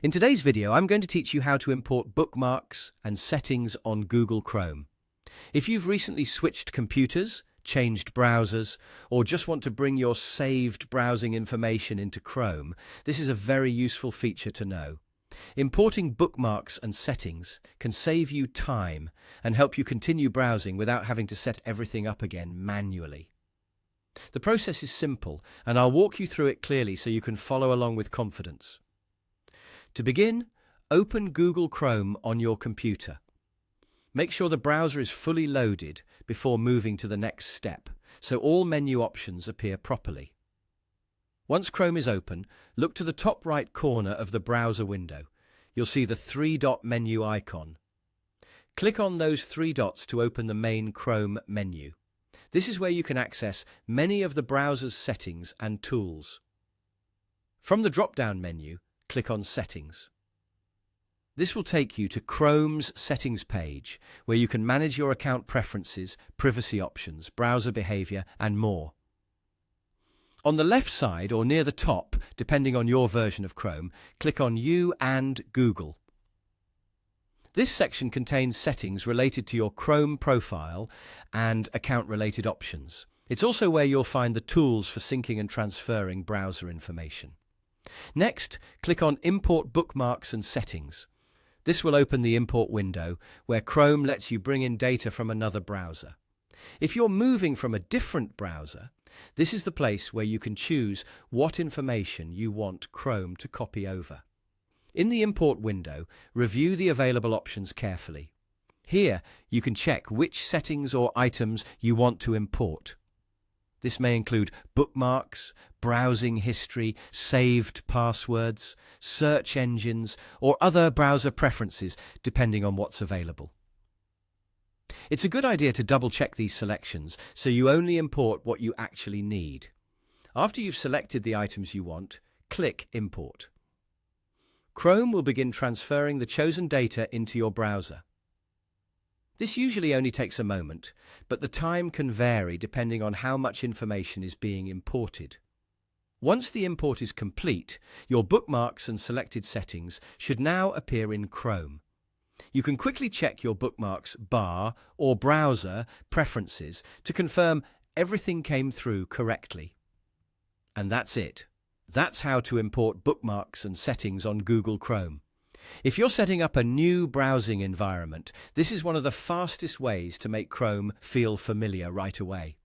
In today's video, I'm going to teach you how to import bookmarks and settings on Google Chrome. If you've recently switched computers, changed browsers, or just want to bring your saved browsing information into Chrome, this is a very useful feature to know. Importing bookmarks and settings can save you time and help you continue browsing without having to set everything up again manually. The process is simple, and I'll walk you through it clearly so you can follow along with confidence. To begin, open Google Chrome on your computer. Make sure the browser is fully loaded before moving to the next step, so all menu options appear properly. Once Chrome is open, look to the top right corner of the browser window. You'll see the three-dot menu icon. Click on those three dots to open the main Chrome menu. This is where you can access many of the browser's settings and tools. From the drop-down menu, click on Settings. This will take you to Chrome's Settings page, where you can manage your account preferences, privacy options, browser behavior, and more. On the left side or near the top, depending on your version of Chrome, click on You and Google. This section contains settings related to your Chrome profile and account-related options. It's also where you'll find the tools for syncing and transferring browser information. Next, click on Import Bookmarks and Settings. This will open the import window where Chrome lets you bring in data from another browser. If you're moving from a different browser, this is the place where you can choose what information you want Chrome to copy over. In the import window, review the available options carefully. Here, you can check which settings or items you want to import. This may include bookmarks, browsing history, saved passwords, search engines, or other browser preferences, depending on what's available. It's a good idea to double-check these selections so you only import what you actually need. After you've selected the items you want, click Import. Chrome will begin transferring the chosen data into your browser. This usually only takes a moment, but the time can vary depending on how much information is being imported. Once the import is complete, your bookmarks and selected settings should now appear in Chrome. You can quickly check your bookmarks bar or browser preferences to confirm everything came through correctly. And that's it. That's how to import bookmarks and settings on Google Chrome. If you're setting up a new browsing environment, this is one of the fastest ways to make Chrome feel familiar right away.